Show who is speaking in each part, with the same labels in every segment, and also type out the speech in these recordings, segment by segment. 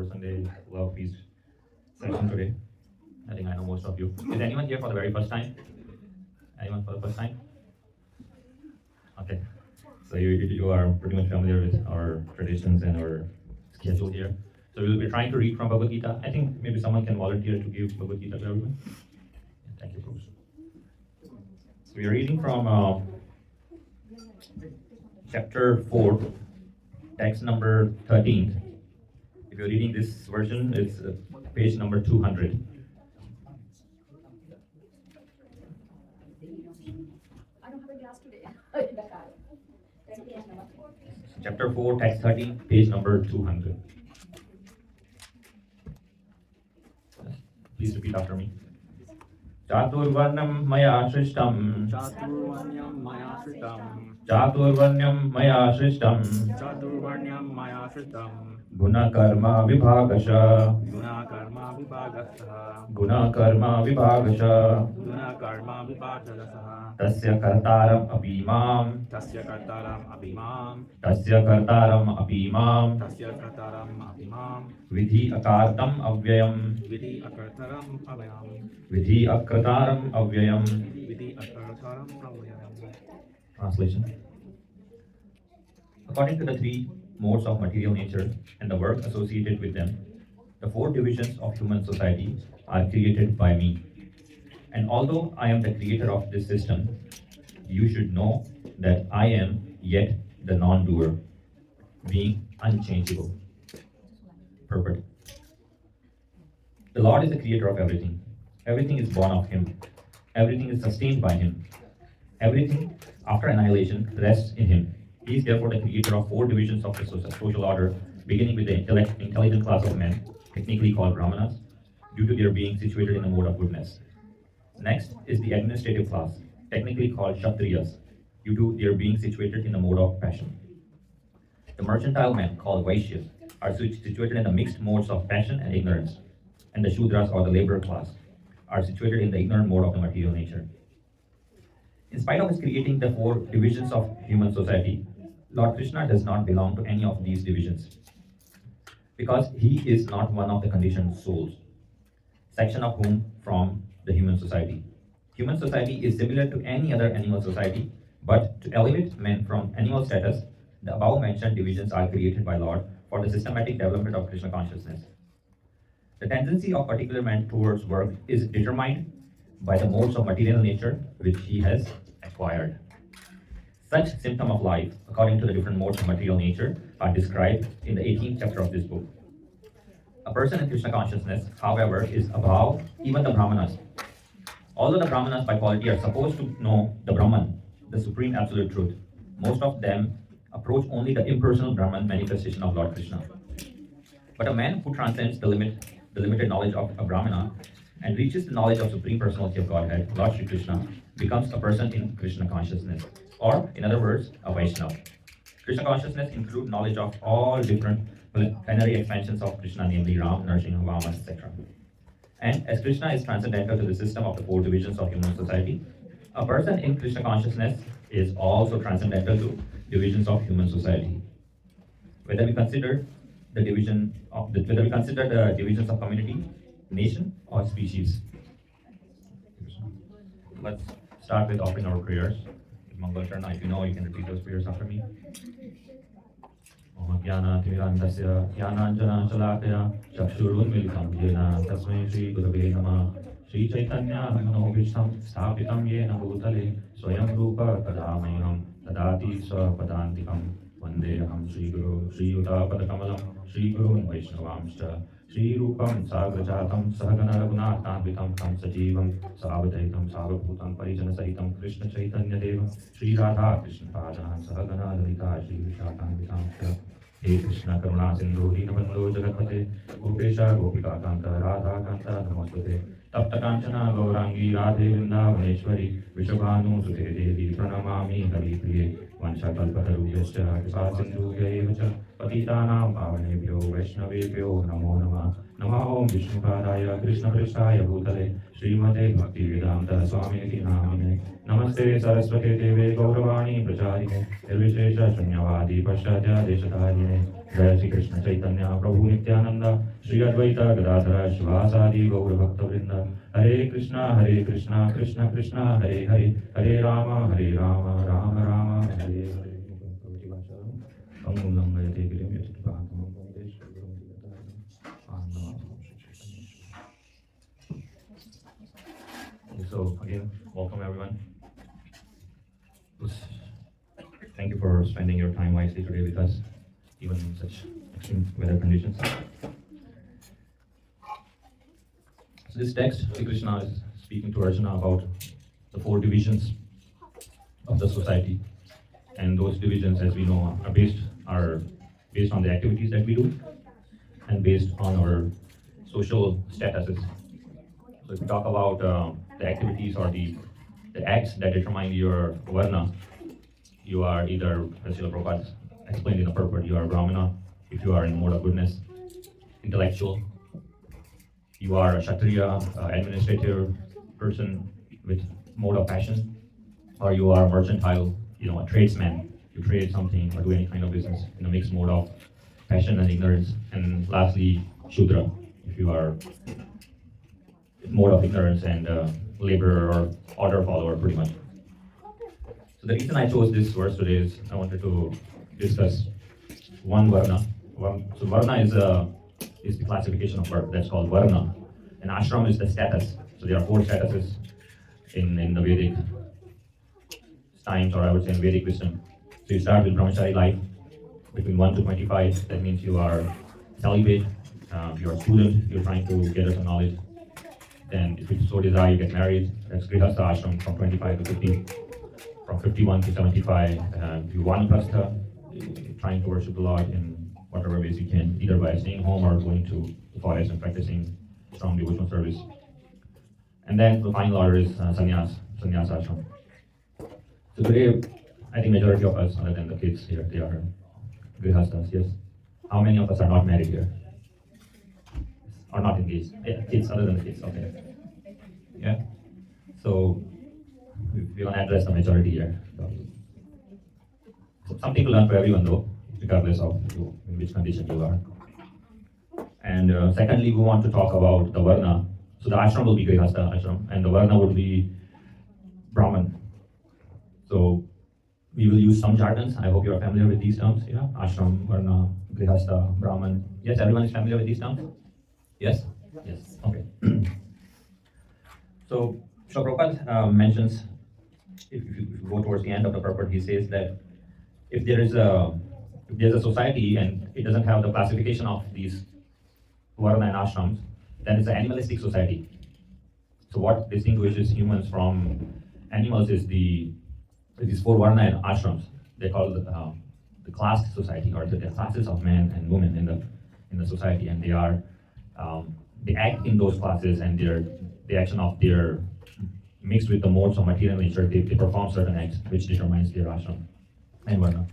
Speaker 1: Sunday Love Feast session today. I think I know most of you. Is anyone here for the very first time? Anyone for the first time? Okay. So you are pretty much familiar with our traditions and our schedule here. So we will be trying to read from Bhagavad Gita. I think maybe someone can volunteer to give Bhagavad Gita to everyone. Thank you, Prabhu. So we are reading from chapter 4, text number 13. If you're reading this version, it's page number 200. Chapter 4, text 13, page number 200. Please repeat after me. Chaturvarnam maya shrishtam.
Speaker 2: Chaturvarnyam maya sritam.
Speaker 1: Chaturvarnyam maya shrishtam.
Speaker 2: Chaturvarnyam maya sritam.
Speaker 1: Guna karma vibhagasha.
Speaker 2: Guna karma vibhagasah.
Speaker 1: Guna karma vibhagasha.
Speaker 2: Guna karma vibhagasah.
Speaker 1: Tasya kartaram abhimam.
Speaker 2: Tasya kartaram abhimam.
Speaker 1: Tasya kartaram abhimam.
Speaker 2: Tasya kartaram abhimam.
Speaker 1: Vidhi akartam avyayam.
Speaker 2: Vidhi akartaram abhayam.
Speaker 1: Vidhi akrataram avyayam.
Speaker 2: Vidhi akartaram abhayam.
Speaker 1: Translation. According to the three modes of material nature and the work associated with them, the four divisions of human society are created by me. And although I am the creator of this system, you should know that I am yet the non-doer, being unchangeable. Purport. The Lord is the creator of everything. Everything is born of Him. Everything is sustained by Him. Everything, after annihilation, rests in Him. He is therefore the creator of four divisions of the social order, beginning with the intelligent class of men, technically called Brahmanas, due to their being situated in the mode of goodness. Next is the administrative class, technically called Kshatriyas, due to their being situated in the mode of passion. The mercantile men, called Vaishyas, are situated in the mixed modes of passion and ignorance, and the Shudras, or the laborer class, are situated in the ignorant mode of the material nature. In spite of his creating the four divisions of human society, Lord Krishna does not belong to any of these divisions, because he is not one of the conditioned souls, section of whom from the human society. Human society is similar to any other animal society, but to elevate men from animal status, the above mentioned divisions are created by Lord for the systematic development of Krishna consciousness. The tendency of particular man towards work is determined by the modes of material nature which he has acquired. Such symptoms of life, according to the different modes of material nature, are described in the 18th chapter of this book. A person in Krishna consciousness, however, is above even the Brahmanas. Although the Brahmanas by quality are supposed to know the Brahman, the supreme absolute truth, most of them approach only the impersonal Brahman manifestation of Lord Krishna. But a man who transcends the limited knowledge of a Brahmana and reaches the knowledge of Supreme Personality of Godhead, Lord Shri Krishna, becomes a person in Krishna consciousness, or in other words, a Vaishnava. Krishna consciousness includes knowledge of all different plenary expansions of Krishna, namely Ram, Narsimha, Vama, etc. And as Krishna is transcendental to the system of the four divisions of human society, a person in Krishna consciousness is also transcendental to divisions of human society. Whether we consider the divisions of community, nation, or species. Let's start with offering our prayers. Mangal Charna, if you know, you can repeat those prayers after me. Om Jnana Timirandasya Jnananjana Shalakaya Chakshurunmilitam Yena Tasmai Shri Gurave Namah Shri Chaitanya Manobishtam Sthapitam Yena Bhutale Swayam Rupa Kadamayam Tadati Swapadantikam Vandeham Shri Guru Shri Yuta Padakamalam Shri Gurun Vaishnavamscha Shri Rupam Sagrajatam Sahagana Raghunathanvitam Tam Sajivam Savadaitam Savabhutam Parijana Sahitam Krishna Chaitanya Devam Shri Radha Krishna Padan Sahagana Lalita Shri Vishakhanvitam He Krishna Karuna Sindhu Dinabandhu Jagatpate Gopesha Gopika Kanta Radha Kanta Namaste Tapta Kanchana Gaurangi Radhe Vrindavaneshwari Vishabhanu Sute Devi Pranamami Hari Priye Vanshakalpatarubhyascha Kripa Sindhu Yaevacha पतितानां पावनेभ्यो वैष्णवेभ्यो नमो नमः नमः ओं विष्णुपादाय कृष्णपृष्ठाय भूतले श्रीमते भक्तिवेदान्त स्वामिनिति नामिने नमस्ते सरस्वते देवे गौरवाणी प्रचारिणे निर्विशेष शून्यवादी पाश्चात्य देशधारिणे जय श्री कृष्ण चैतन्य प्रभु नित्यानंद श्री अद्वैत गदाधर शिवासादि गौरभक्तवृंद हरे Krishna Krishna Krishna Hare Hare Hare Ram Ram Ram Hare Hare So again, welcome everyone. Thank you for spending your time wisely today with us, even in such extreme weather conditions. So this text, Sri Krishna is speaking to Arjuna about the 4 divisions of the society, and those divisions, as we know, are based on the activities that we do and based on our social statuses. So if we talk about the activities or the acts that determine your varna, you are either, as Srila Prabhupada explained in the purport, you are Brahmana, if you are in the mode of goodness, intellectual, you are a Kshatriya, administrative person with mode of passion, or you are mercantile, a tradesman, you trade something or do any kind of business in a mixed mode of passion and ignorance. And lastly, Shudra, if you are mode of ignorance and laborer or order follower, pretty much. So the reason I chose this verse today is I wanted to discuss one varna. So varna is the classification of birth. That's called varna. And ashram is the status. So there are 4 statuses in the Vedic times, or I would say in Vedic wisdom. So you start with brahmachari life between 1 to 25. That means you are celibate, you're a student, you're trying to gather some knowledge. Then if you so desire, you get married. That's grihastha ashram from 25 to 50. From 51 to 75, you vanaprastha, trying to worship the Lord in whatever ways you can, either by staying home or going to the forest and practicing strong devotional service. And then the final order is sannyas ashram. So today, I think majority of us, other than the kids here, they are grihasthas, yes? How many of us are not married here? Or not engaged? Yeah, kids, other than the kids, okay. Yeah? So, we want to address the majority here. So something to learn for everyone though, regardless of in which condition you are. And secondly, we want to talk about the varna. So the ashram will be grihastha ashram, and the varna would be Brahman. So we will use some jargons. I hope you are familiar with these terms. Yeah, ashram, varna, grihastha, Brahman. Yes, everyone is familiar with these terms. Yes. Yes. Okay. So Prabhupada mentions, if you go towards the end of the purport, he says that if there's a society and it doesn't have the classification of these varna and ashrams, then it's an animalistic society. So what distinguishes humans from animals is these 4 varna and ashrams. They call the class society, or the classes of men and women in the society, and they act in those classes, and the action of their mixed with the modes of material nature, they perform certain acts which determines their ashram and varna.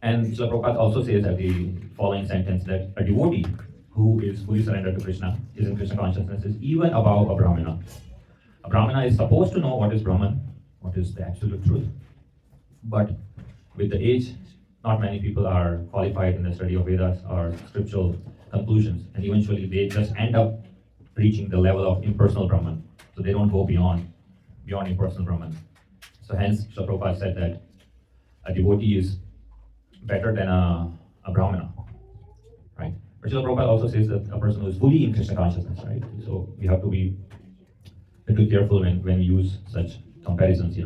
Speaker 1: And Srila Prabhupada also says that the following sentence, that a devotee who is fully surrendered to Krishna, is in Krishna consciousness, is even above a Brahmana. A Brahmana is supposed to know what is Brahman, what is the absolute truth. But with the age, not many people are qualified in the study of Vedas or scriptural conclusions, and eventually they just end up reaching the level of impersonal Brahman. So they don't go beyond impersonal Brahman. So hence, Srila Prabhupada said that a devotee is better than a Brahmana, right? But Srila Prabhupada also says that a person who is fully in Krishna consciousness, right? So we have to be a little careful when we use such comparisons,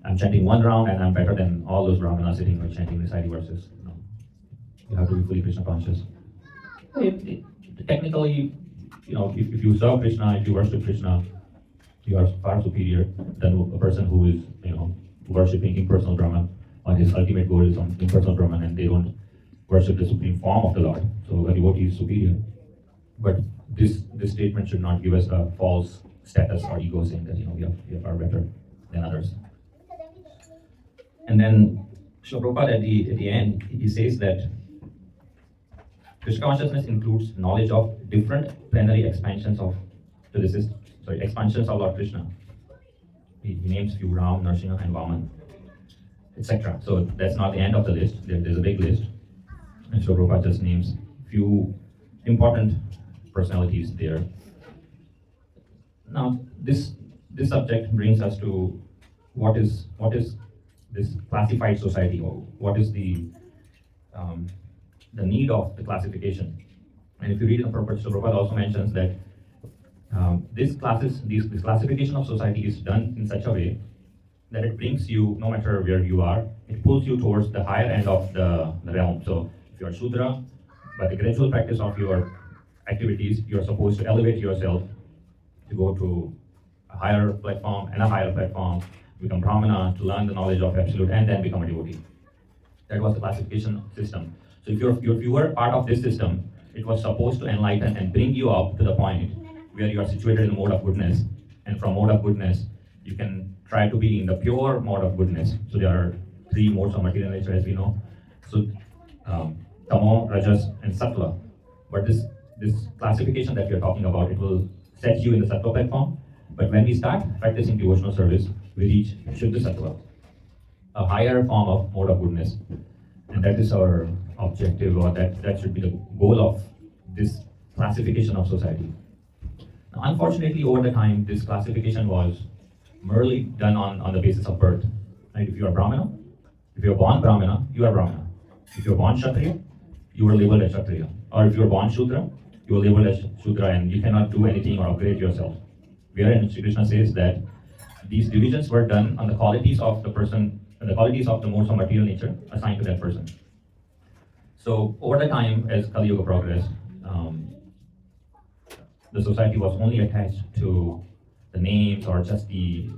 Speaker 1: I'm chanting 1 round and I'm better than all those Brahmanas sitting or chanting reciting verses. You have to be fully Krishna conscious. Technically, if you serve Krishna, if you worship Krishna, you are far superior than a person who is, worshipping impersonal Brahman, or his ultimate goal is some impersonal Brahman, and they don't worship the supreme form of the Lord. So a devotee is superior. But this statement should not give us a false status or ego saying that we are better than others. And then Srila Prabhupada at the end, he says that Krishna consciousness includes knowledge of different plenary expansions of expansions of Lord Krishna. He names few Ram, Narasimha, and Vaman, etc. So that's not the end of the list. There's a big list, and Srila Prabhupada just names few important personalities there. Now, this subject brings us to what is this classified society, or what is the need of the classification. And if you read in the purpose, Prabhupada also mentions that this classification of society is done in such a way that it brings you, no matter where you are, it pulls you towards the higher end of the realm. So if you are Shudra, by the gradual practice of your activities, you are supposed to elevate yourself to go to a higher platform and a higher platform, become Brahmana to learn the knowledge of Absolute, and then become a devotee. That was the classification system. So if you were part of this system, it was supposed to enlighten and bring you up to the point where you are situated in the mode of goodness, and from mode of goodness, you can try to be in the pure mode of goodness. So there are three modes of material nature, as we know. So Tamo, Rajas, and Sattva. But this classification that we are talking about, it will set you in the Sattva platform. But when we start practicing devotional service, we reach Shuddha Sattva, a higher form of mode of goodness. And that is our objective, or that should be the goal of this classification of society. Now, unfortunately, over the time, this classification was merely done on the basis of birth. Right? If you are Brahmana, if you are born Brahmana, you are Brahmana. If you are born Kshatriya, you are labeled as Kshatriya. Or if you are born Shudra, you are labeled as Shudra, and you cannot do anything or upgrade yourself. Wherein Sri Krishna says that these divisions were done on the qualities of the person, and the qualities of the modes of material nature assigned to that person. So over the time, as Kali Yuga progressed, the society was only attached to the names or just the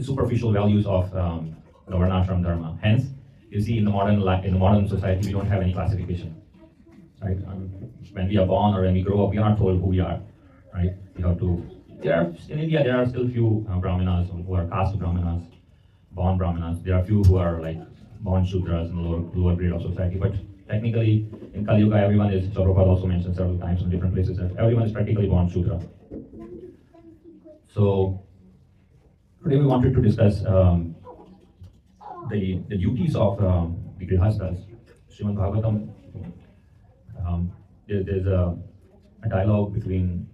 Speaker 1: superficial values of the Varnashram Dharma. Hence, you see in the modern society, we don't have any classification. Right? When we are born or when we grow up, we are not told who we are. Right? We have to. In India, there are still few Brahmanas who are caste Brahmanas, born Brahmanas. There are few who are like born Shudras in the lower grade of society. But technically, in Kali Yuga, everyone is, Prabhupada also mentioned several times in different places, that everyone is practically born Shudra. So, today we wanted to discuss the duties of the Grihasthas. Srimad Bhagavatam, there's a dialogue between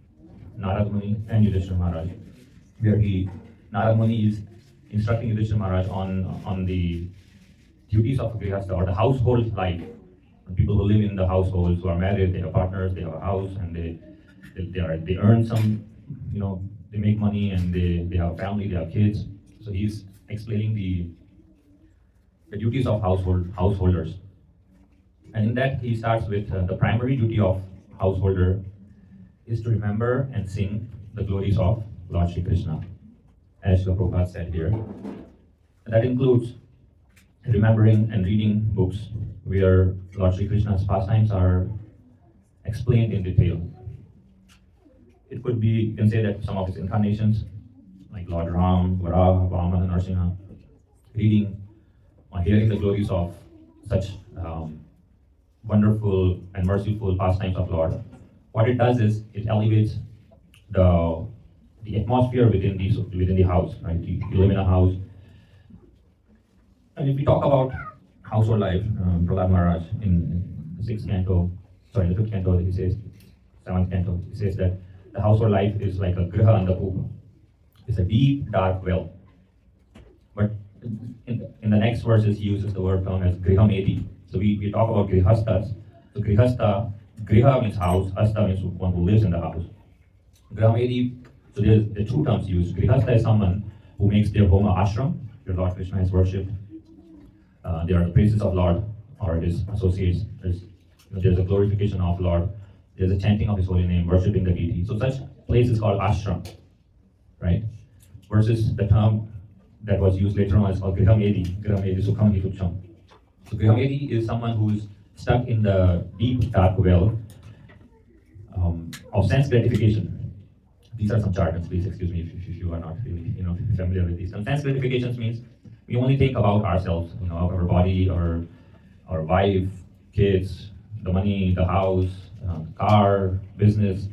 Speaker 1: Narad Muni and Yudhishthira Maharaj, where Narad Muni is instructing Yudhishthira Maharaj on the duties of a Grihastha, or the household life. People who live in the households, who are married, they have partners, they have a house, and they earn some, they make money, and they have a family, they have kids. So he's explaining the duties of householders. And in that, he starts with the primary duty of householder is to remember and sing the glories of Lord Shri Krishna, as Srila Prabhupada said here. And that includes remembering and reading books where Lord Shri Krishna's pastimes are explained in detail. It could be, you can say that some of his incarnations, like Lord Ram, Varaha, Vamana, Narasimha, reading or hearing the glories of such wonderful and merciful pastimes of Lord. What it does is it elevates the atmosphere within the house. Right? You live in a house, and if we talk about household life, Prahlad Maharaj in the 5th canto, he says, 7th canto, he says that the household life is like a griha andapupa. It's a deep, dark well. But in the next verses, he uses the word term as griham edi. So we talk about grihasthas. So grihastha, griha means house, hastha means one who lives in the house. Griham edi, so there's the two terms used. Grihastha is someone who makes their home an ashram, where Lord Krishna is worshipped. There are praises of Lord or his associates. There's a glorification of Lord. There's a chanting of his holy name, worshipping the deity. So such place is called ashram, right? Versus the term that was used later on is called griham edi sukham hitucham. So griham edi is someone who is stuck in the deep dark well of sense gratification. These are some jargons. Please excuse me if you are not really familiar with these. And sense gratifications means we only think about ourselves, our body, our wife, kids, the money, the house, car, business.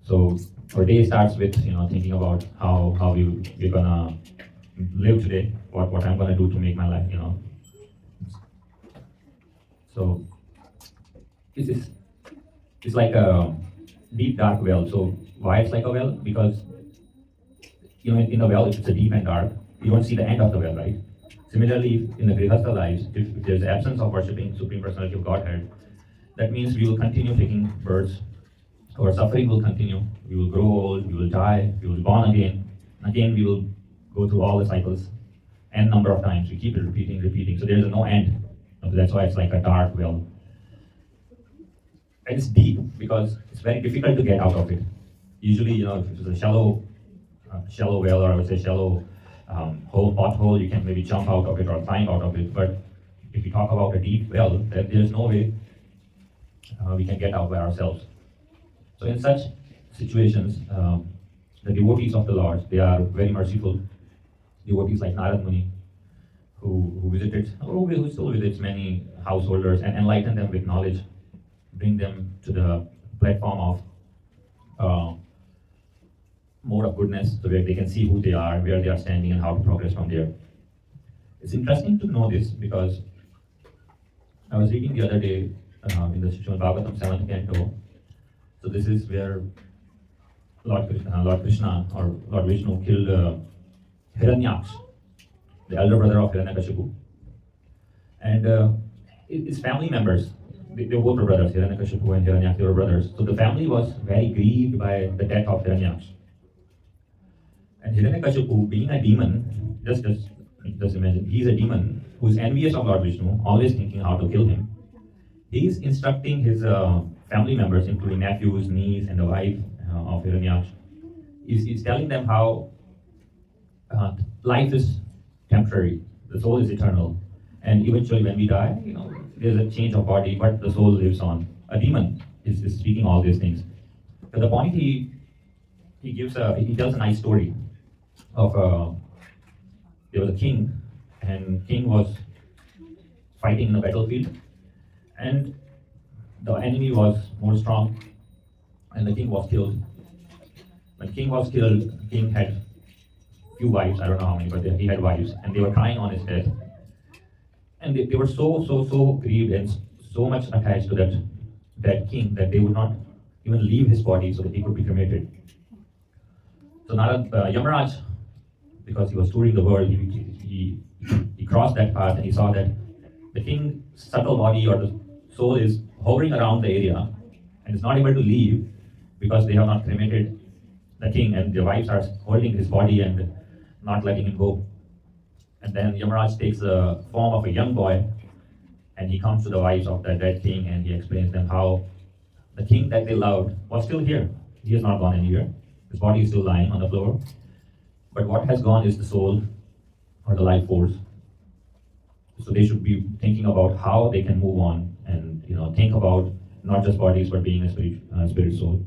Speaker 1: So our day starts with thinking about how we're gonna live today, what I'm gonna do to make my life. So it's like a deep dark well. So why it's like a well? Because in a well, if it's a deep and dark, you don't see the end of the well, right? Similarly, in the Grihastha lives, if there's absence of worshipping Supreme Personality of Godhead, that means we will continue taking births, our suffering will continue, we will grow old, we will die, we will be born again, again we will go through all the cycles n number of times, we keep it repeating, so there is no end. That's why it's like a dark well. And it's deep because it's very difficult to get out of it. Usually, if it's a shallow well, or I would say shallow pothole, you can maybe jump out of it or climb out of it. But if you talk about a deep well, then there's no way we can get out by ourselves. So in such situations, the devotees of the Lord, they are very merciful. Devotees like Narad Muni, who still visits many householders and enlighten them with knowledge, bring them to the platform of mode of goodness, so where they can see who they are, where they are standing, and how to progress from there. It's interesting to know this because I was reading the other day in the Srimad Bhagavatam 7th canto. So this is where Lord Krishna or Lord Vishnu killed Hiranyaksh, the elder brother of Hiranyakashipu, and his family members. They both were brothers, Hiranyakashipu and Hiranyaksha, they were brothers. So the family was very grieved by the death of Hiranyaksh. And Hiranyakashipu, being a demon, just imagine, he's a demon who's envious of Lord Vishnu, always thinking how to kill him. He's instructing his family members, including nephews, niece, and the wife of Hiranyaksh. He's telling them how life is temporary, the soul is eternal, and eventually when we die, there's a change of body, but the soul lives on. A demon is speaking all these things. To the point, he tells a nice story of there was a king, and king was fighting in a battlefield, and the enemy was more strong, and the king was killed. When king was killed, king had few wives, I don't know how many, but he had wives, and they were crying on his death. And they were so grieved and so much attached to that king that they would not even leave his body so that he could be cremated. So Yamaraj, because he was touring the world, he crossed that path and he saw that the king's subtle body or the soul is hovering around the area and is not able to leave because they have not cremated the king, and the wives are holding his body and not letting him go. And then Yamaraj takes the form of a young boy and he comes to the wives of that dead king and he explains them how the king that they loved was still here. He has not gone anywhere. His body is still lying on the floor. But what has gone is the soul or the life force. So they should be thinking about how they can move on and think about not just bodies but being a spirit soul.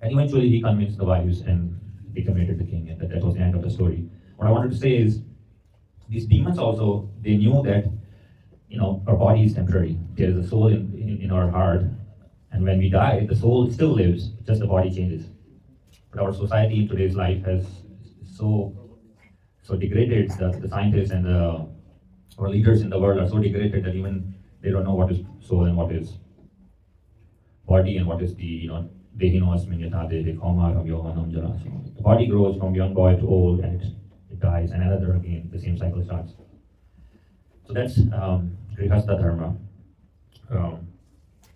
Speaker 1: And eventually he convinced the wives and they cremated the king, and that was the end of the story. What I wanted to say is these demons also, they knew that our body is temporary. There is a soul in our heart, and when we die, the soul still lives, just the body changes. But our society in today's life has so degraded, the scientists and our leaders in the world are so degraded that even they don't know what is soul and what is body and what is the Dehino asmin yatha dehe kaumaram yovanam jara. The body grows from young boy to old and it dies, and another again, the same cycle starts. So that's Grihastha Dharma. So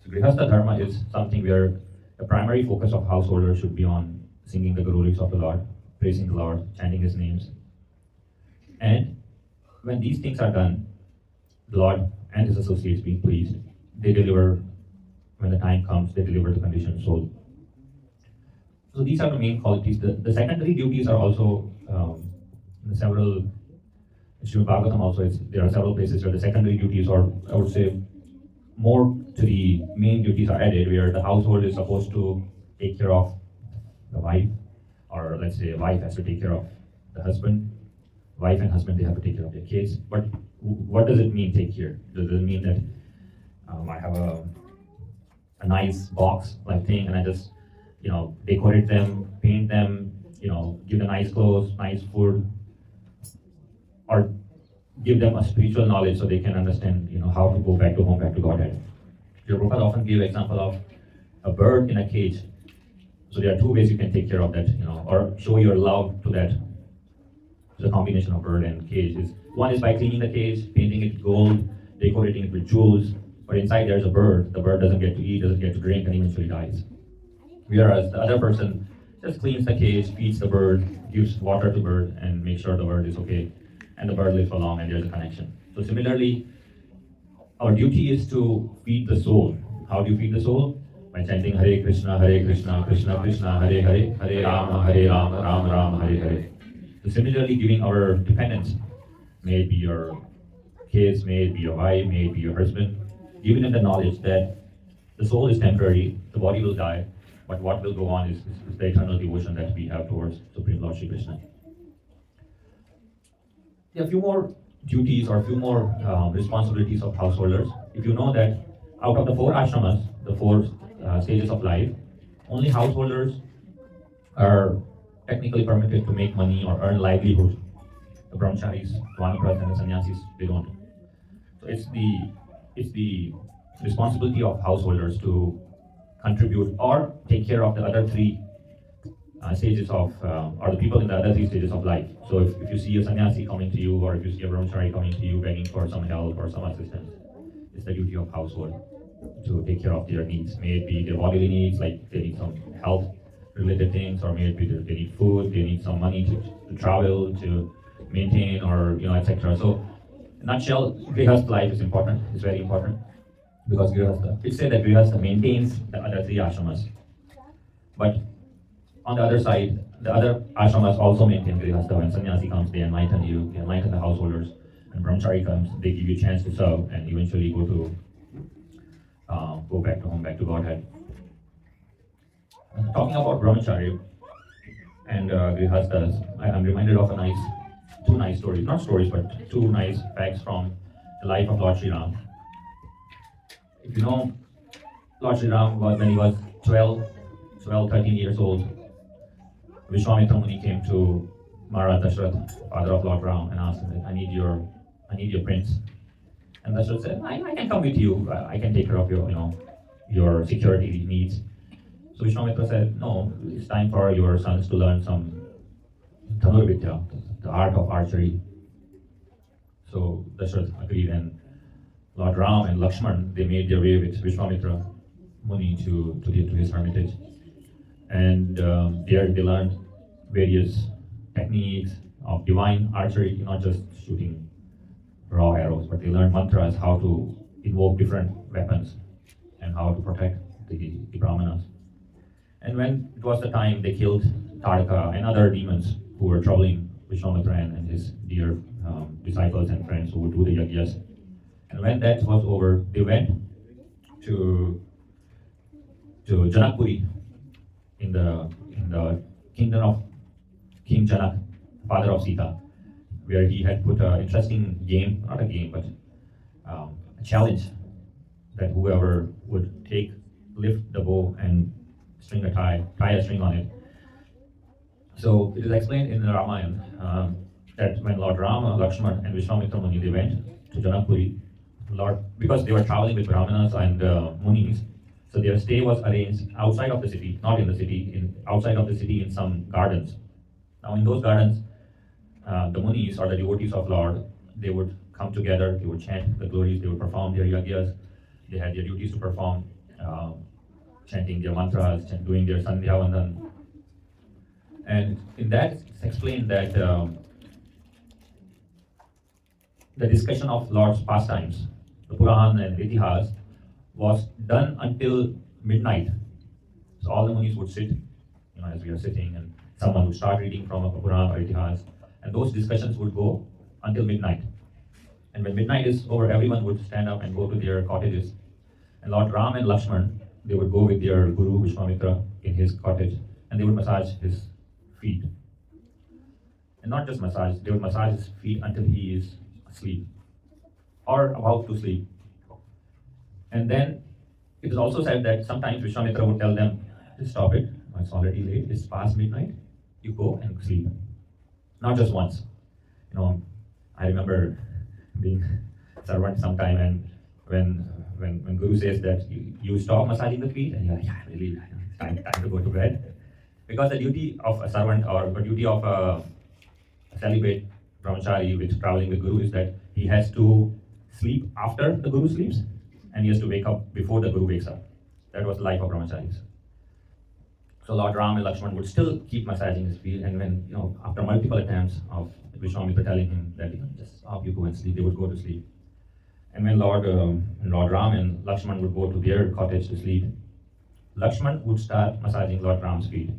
Speaker 1: Grihastha Dharma is something where the primary focus of householders should be on singing the Guru lyrics of the Lord, praising the Lord, chanting His names. And when these things are done, the Lord and His associates being pleased, they deliver, when the time comes, they deliver the conditioned soul. So these are the main qualities. The secondary duties are also in several, Srimad Bhagavatam also, there are several places where the secondary duties, or I would say more to the main duties, are added, where the household is supposed to take care of the wife, or let's say a wife has to take care of the husband, wife and husband, they have to take care of their kids. But what does it mean, take care? Does it mean that I have a nice box like thing and I just, decorate them, paint them, give them nice clothes, nice food, or give them a spiritual knowledge so they can understand, how to go back to home, back to Godhead? Your Prabhupada often give example of a bird in a cage. So there are two ways you can take care of that, or show your love to that. The combination of bird and cage is, one is by cleaning the cage, painting it gold, decorating it with jewels, but inside there's a bird. The bird doesn't get to eat, doesn't get to drink, and eventually dies. Whereas the other person just cleans the cage, feeds the bird, gives water to bird, and makes sure the bird is okay, and the bird lives for long, and there's a connection. So similarly, our duty is to feed the soul. How do you feed the soul? By chanting Hare Krishna, Krishna Krishna, Hare Hare, Hare Rama, Rama Rama, Hare Hare. So similarly, giving our dependents, may it be your kids, may it be your wife, may it be your husband, giving them the knowledge that the soul is temporary, the body will die, but what will go on is the eternal devotion that we have towards Supreme Lord Shri Krishna. There are a few more duties or a few more responsibilities of householders. If you know that out of the 4 ashramas, the 4 stages of life, only householders are technically permitted to make money or earn livelihood. The brahmacharis, vanaprasts, and the sannyasis, they don't. So it's the responsibility of householders to contribute or take care of the other 3 stages of, or the people in the other 3 stages of life. So if you see a sannyasi coming to you, or if you see a brahmachari coming to you begging for some help or some assistance, it's the duty of household to take care of their needs. May it be their bodily needs, like they need some health related things, or may it be they need food, they need some money to travel, to maintain, or etc. So in a nutshell, grihastha life is important, it's very important, because it's said that grihastha maintains the other 3 ashramas. But on the other side, the other ashramas also maintain grihastha. When sannyasi comes, they enlighten you, they enlighten the householders. When brahmachari comes, they give you a chance to serve and eventually go back to home, back to Godhead. Talking about brahmachari and grihasthas, I'm reminded of 2 nice stories, not stories, but 2 nice facts from the life of Lord Sri Ram. If you know, Lord Sri Ram, when he was 13 years old, Vishwamitra Muni came to Maharaj Dashrath, father of Lord Ram, and asked him, I need your prince. And Dashrath said, I can come with you, I can take care of your security needs. So Vishwamitra said, no, it's time for your sons to learn some Dhanurvidya, the art of archery. So Dashrath agreed, and Lord Ram and Lakshman, they made their way with Vishwamitra Muni to his hermitage. And there they learned various techniques of divine archery, not just shooting raw arrows, but they learned mantras, how to invoke different weapons and how to protect the brahmanas. And when it was the time, they killed Taraka and other demons who were troubling Vishwamitra and his dear disciples and friends who would do the yajnas. And when that was over, they went to Janakpuri in the kingdom of King Janak, father of Sita, where he had put an interesting game, not a game, but a challenge that whoever would lift the bow and tie a string on it. So it is explained in the Ramayana that when Lord Rama, Lakshman, and Vishwamitra Muni, they went to Janakpuri, because they were traveling with Brahmanas and Munis, so their stay was arranged outside of the city, not in the city, outside of the city in some gardens. Now in those gardens, the Munis or the devotees of Lord, they would come together, they would chant the glories, they would perform their yajnas, they had their duties to perform, chanting their mantras, doing their sandhya vandan. And in that, it's explained that the discussion of Lord's pastimes, the Puran and Itihas, was done until midnight. So all the Munis would sit, as we are sitting, and someone would start reading from a Puran or Itihas, and those discussions would go until midnight. And when midnight is over, everyone would stand up and go to their cottages. And Lord Ram and Lakshman, they would go with their guru Vishwamitra in his cottage, and they would massage his feet. And not just massage, they would massage his feet until he is asleep or about to sleep. And then it is also said that sometimes Vishwamitra would tell them, just stop it, it's already late, it's past midnight, you go and sleep. Not just once. I remember being servant sometime, and when Guru says that you stop massaging the feet, and you're like, yeah, really, it's time to go to bed. Because the duty of a servant or the duty of a celibate brahmachari with traveling with Guru is that he has to sleep after the Guru sleeps, and he has to wake up before the Guru wakes up. That was the life of brahmacharis. So Lord Ram and Lakshman would still keep massaging his feet, and when, after multiple attempts of Vishwamitra telling him that, just stop, you go and sleep, they would go to sleep. And when Lord Ram and Lakshman would go to their cottage to sleep, Lakshman would start massaging Lord Ram's feet.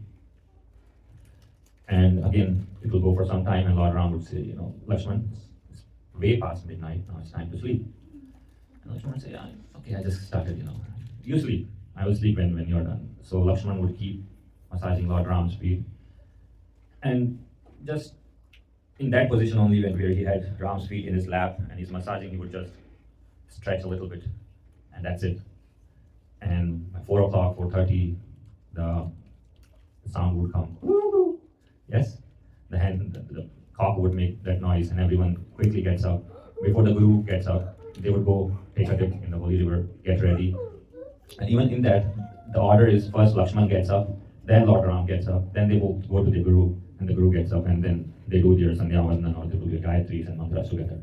Speaker 1: And again, it will go for some time, and Lord Ram would say, Lakshman, it's way past midnight, now it's time to sleep. And Lakshman would say, okay, I just started, you sleep. I will sleep when you're done. So Lakshman would keep massaging Lord Ram's feet. And just in that position only, where he had Ram's feet in his lap and he's massaging, he would just stretch a little bit, and that's it. And at 4 o'clock, 4:30, the sound would come. Yes? The cock would make that noise, and everyone quickly gets up. Before the Guru gets up, they would go take a dip in the holy river, get ready. And even in that, the order is first Lakshman gets up, then Lord Ram gets up, then they both go to the Guru, and the Guru gets up, and then they do their Sandhya Vandana, or they do their Gayatris and mantras together.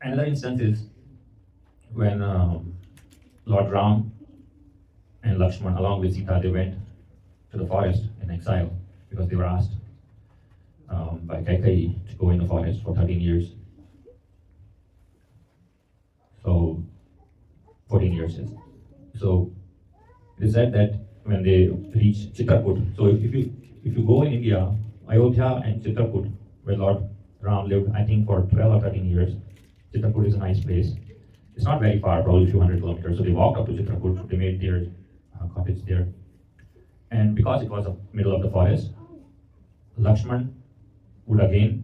Speaker 1: Another instance is when Lord Ram and Lakshman, along with Sita, they went to the forest in exile because they were asked by Kaikeyi to go in the forest for 13 years. So, 14 years, yes. So, it is said that when they reach Chitraput, so if you go in India, Ayodhya and Chitraput, where Lord Ram lived, I think for 12 or 13 years, Chitraput is a nice place. It's not very far, probably a few hundred kilometers. So they walked up to Chitraput, they made their cottage there. And because it was the middle of the forest, Lakshman would again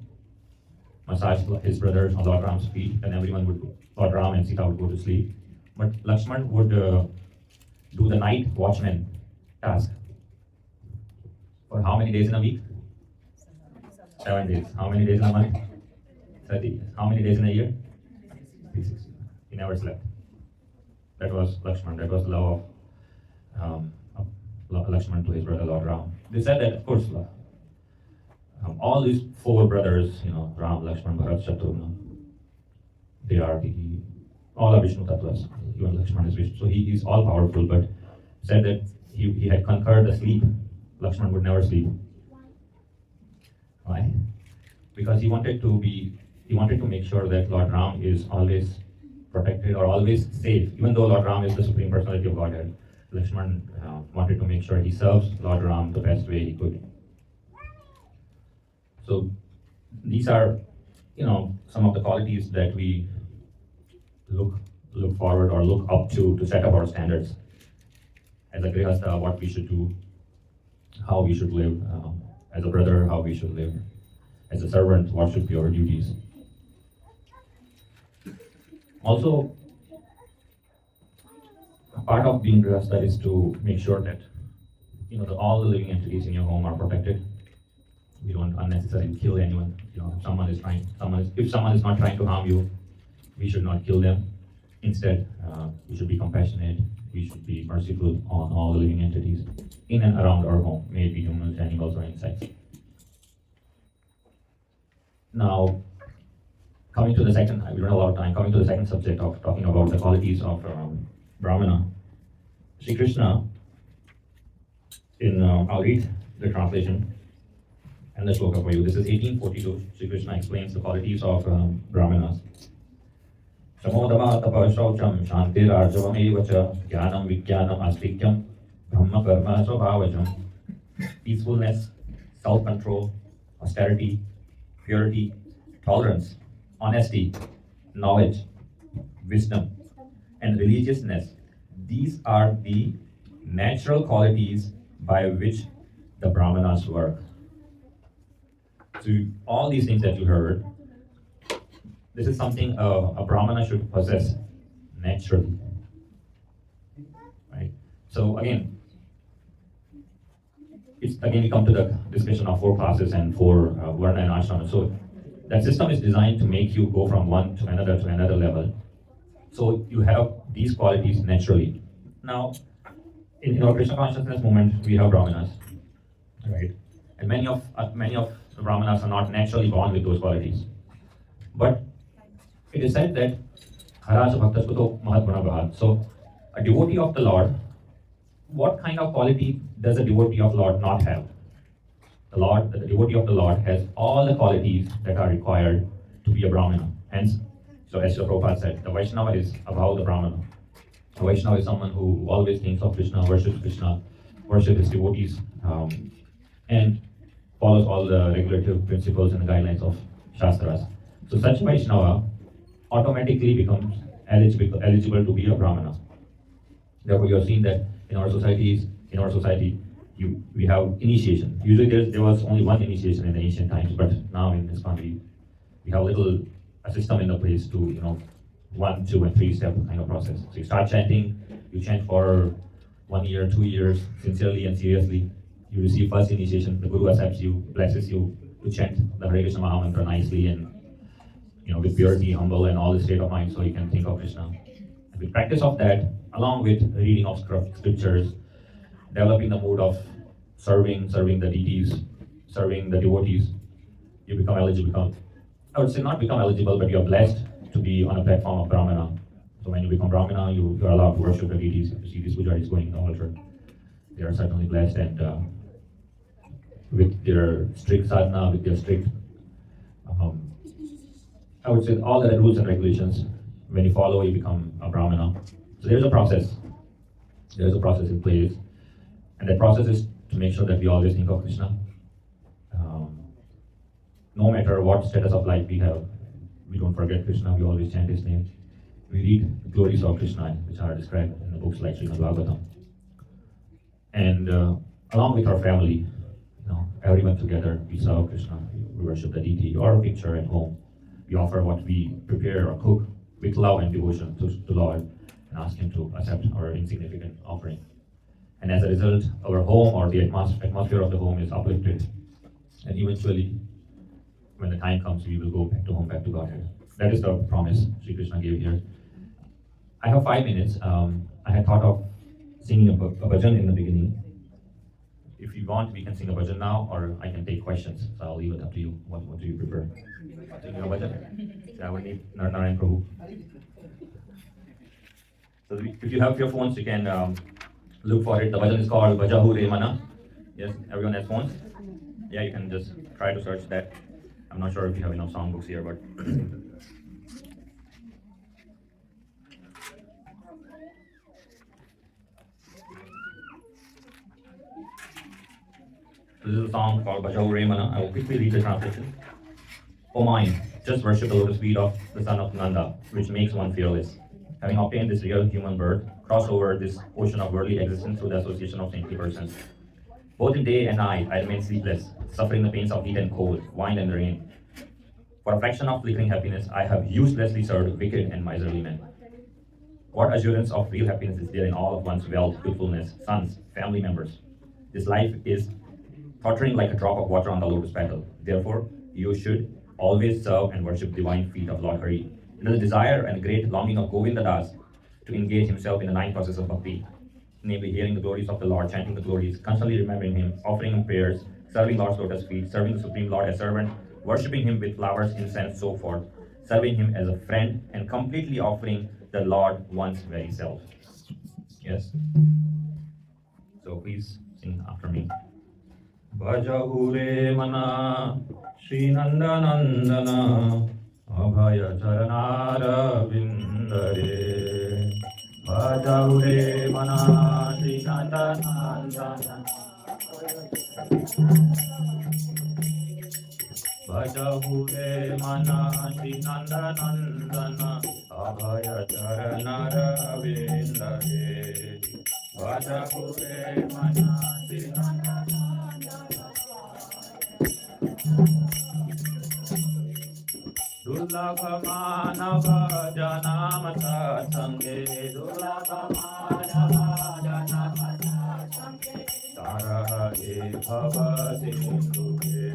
Speaker 1: massage his brother on Lord Ram's feet, and Lord Ram and Sita would go to sleep. But Lakshman would do the night watchman task. For how many days in a week? 7 days. How many days in a month? 30. How many days in a year? 360. He never slept. That was Lakshman. That was the love of Lakshman to his brother Lord Ram. They said that, of course, all these 4 brothers, Ram, Lakshman, Bharat, Shatrugna, they are all are Vishnu Tattvas. Even Lakshman is Vishnu. So he is all powerful, but said that he had conquered the sleep. Lakshman would never sleep. Why? Because he wanted to make sure that Lord Ram is always protected or always safe. Even though Lord Ram is the Supreme Personality of Godhead, Lakshman wanted to make sure he serves Lord Ram the best way he could. So these are, some of the qualities that we look forward or look up to set up our standards. As a grihastha, what we should do, how we should live. As a brother, how we should live. As a servant, what should be our duties. Also, a part of being grihastha is to make sure that all the living entities in your home are protected. We don't unnecessarily kill anyone. If someone is not trying to harm you, we should not kill them. Instead, we should be compassionate. We should be merciful on all the living entities in and around our home, may it be humans, animals, or insects. Now, we don't have a lot of time. Coming to the second subject of talking about the qualities of Brahmana, Sri Krishna, I'll read the translation and the shloka for you. This is 1842. Sri Krishna explains the qualities of Brahmanas. Samodama tapa shaucham shantir arjavam evacha jnanam vijnanam astikyam brahma karma svabhavajam. Peacefulness, self-control, austerity, purity, tolerance, honesty, knowledge, wisdom, and religiousness. These are the natural qualities by which the Brahmanas work. So all these things that you heard, this is something a Brahmana should possess naturally, right? So again, we come to the discussion of 4 classes and 4 Varna and Ashrama. So that system is designed to make you go from one to another level. So you have these qualities naturally. Now, in our Krishna consciousness movement, we have Brahmanas, right? And many of the Brahmanas are not naturally born with those qualities. But it is said that Haraja Bhaktas Kuto Mahatmana Bhahat. So a devotee of the Lord, what kind of quality does a devotee of the Lord not have? The devotee of the Lord has all the qualities that are required to be a Brahmana. Hence, so as Srila Prabhupada said, the Vaishnava is above the Brahmana. A Vaishnava is someone who always thinks of Krishna, worships his devotees, and follows all the regulative principles and the guidelines of Shastras. So such Vaishnava automatically becomes eligible to be a Brahmana. Therefore, you have seen that in our society, we have initiation. Usually there was only one initiation in the ancient times, but now in ISKCON we have a system in the place to 1, 2, and 3 step kind of process. So you start chanting, you chant for 1 year, 2 years, sincerely and seriously. You receive first initiation, the Guru accepts you, blesses you to chant the Hare Krishna Maha Mantra nicely and with purity, humble, and all the state of mind, so you can think of Krishna. And with practice of that, along with reading of scriptures, developing the mood of serving the deities, serving the devotees, you become eligible. I would say not become eligible, but you are blessed to be on a platform of Brahmana. So when you become Brahmana, you are allowed to worship the deities. If you see these pujaris going in the altar, they are certainly blessed, and with their strict sadhana, with their strict, I would say all the rules and regulations, when you follow, you become a Brahmana. So there's a process. There's a process in place. And that process is to make sure that we always think of Krishna. No matter what status of life we have, we don't forget Krishna, we always chant his name. We read the glories of Krishna, which are described in the books like Srimad Bhagavatam. And along with our family, everyone together, we serve Krishna, we worship the deity, or a picture at home. We offer what we prepare or cook with love and devotion to the Lord and ask him to accept our insignificant offering. And as a result, our home or the atmosphere of the home is uplifted. And eventually, when the time comes, we will go back to home, back to Godhead. That is the promise Sri Krishna gave here. I have 5 minutes. I had thought of singing a bhajan in the beginning. If you want, we can sing a bhajan now, or I can take questions. So I'll leave it up to you. What do you prefer? Singing a bhajan? I will need Narayan Prabhu. So if you have your phones, you can look for it. The bhajan is called Bhajahu Re Mana. Yes, everyone has phones? Yeah, you can just try to search that. I'm not sure if you have enough songbooks here, but this is a song called Bhajahu Re Mana. I will quickly read the translation. O mind, just worship the lotus feet of the son of Nanda, which makes one fearless. Having obtained this real human birth, cross over this ocean of worldly existence through the association of saintly persons. Both in day and night, I remain sleepless, suffering the pains of heat and cold, wind and rain. For a fraction of flickering happiness, I have uselessly served wicked and miserly men. What assurance of real happiness is there in all of one's wealth, youthfulness, sons, family members? This life is tottering like a drop of water on the lotus petal. Therefore, you should always serve and worship divine feet of Lord Hari. It is the desire and great longing of Govinda Das to engage himself in the 9 process of bhakti, namely hearing the glories of the Lord, chanting the glories, constantly remembering him, offering him prayers, serving Lord's lotus feet, serving the Supreme Lord as servant, worshipping him with flowers, incense, so forth, serving him as a friend, and completely offering the Lord one's very self. Yes? So please sing after me. Bhajahu Re Mana Shri Nanda Nandana Abhaya Charanara Vindare Bhajahu Re Mana Shri Nanda Nandana Bhajahu Re Mana Shri Nanda Nandana Abhaya Charanara Vindare Bhajahu Re Mana Shri Nanda Nandana दुर्लभ मानव जनाम सत्संगे दुर्लभ मानव जनाम सत्संगे तारहे भव सिंधुके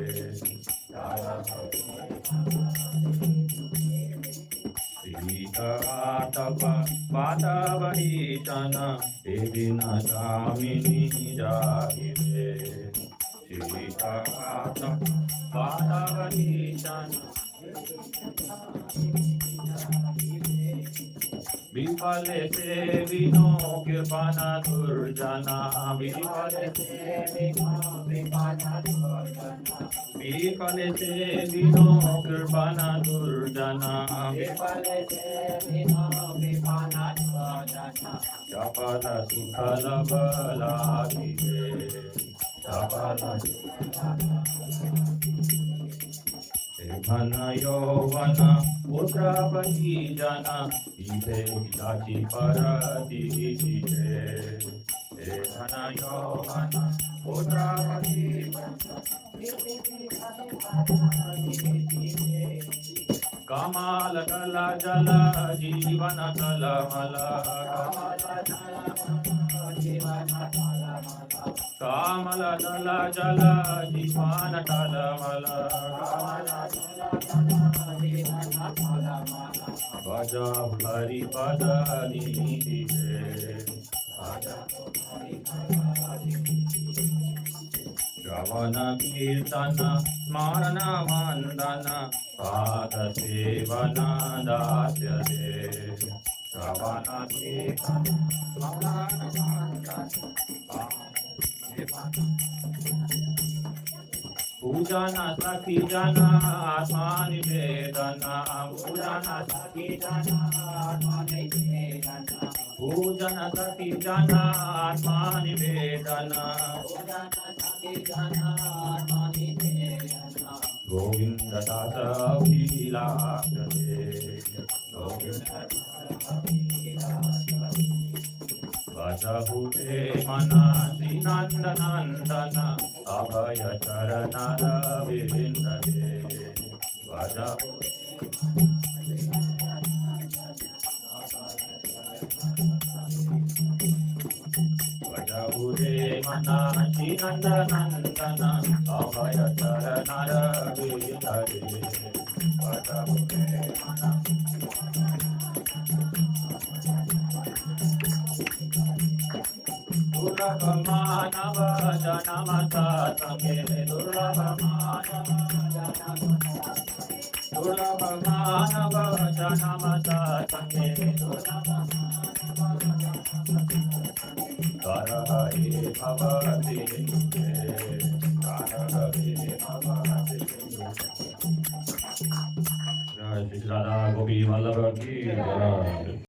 Speaker 1: तप पादवहीतन दिन स्वामिनी जाहिरे पादवहीतन विफले से विनो कृपा दुर्जना विफले से विनो कृपा दुर्जना चपल सुखल बलाभिरे चपल घन यौवन पुत्र बही जन इथे जाची पर दीजिए घन यौवन पुत्र बही कमल दल जल जीवन कलमल कमल दल जल जीवन कलमल भज हरि पद निधि श्रवण कीर्तन स्मरण वंदन पाद सेवन दास्य दे श्रवण कीर्तन स्मरण वंदन पूजन सखी जन आत्मा निवेदन पूजन सखी जन आत्मा निवेदन पूजन सखी जन आत्मा निवेदन गोविंद दास अभिलाष भजहु ते मन श्री नंद नंदन अभय चरण रविंद्र दे भजहु भजहु ते मन श्री नंद नंदन अभय चरण रविंद्र दे भजहु ते मन दुर्लभ मानव जन्म सत्संगे दुर्लभ मानव जन्म सत्संगे करहरि भव सिंधुके करहरि भव सिंधुके। जय श्री राधा गोपी वल्लभ की जय।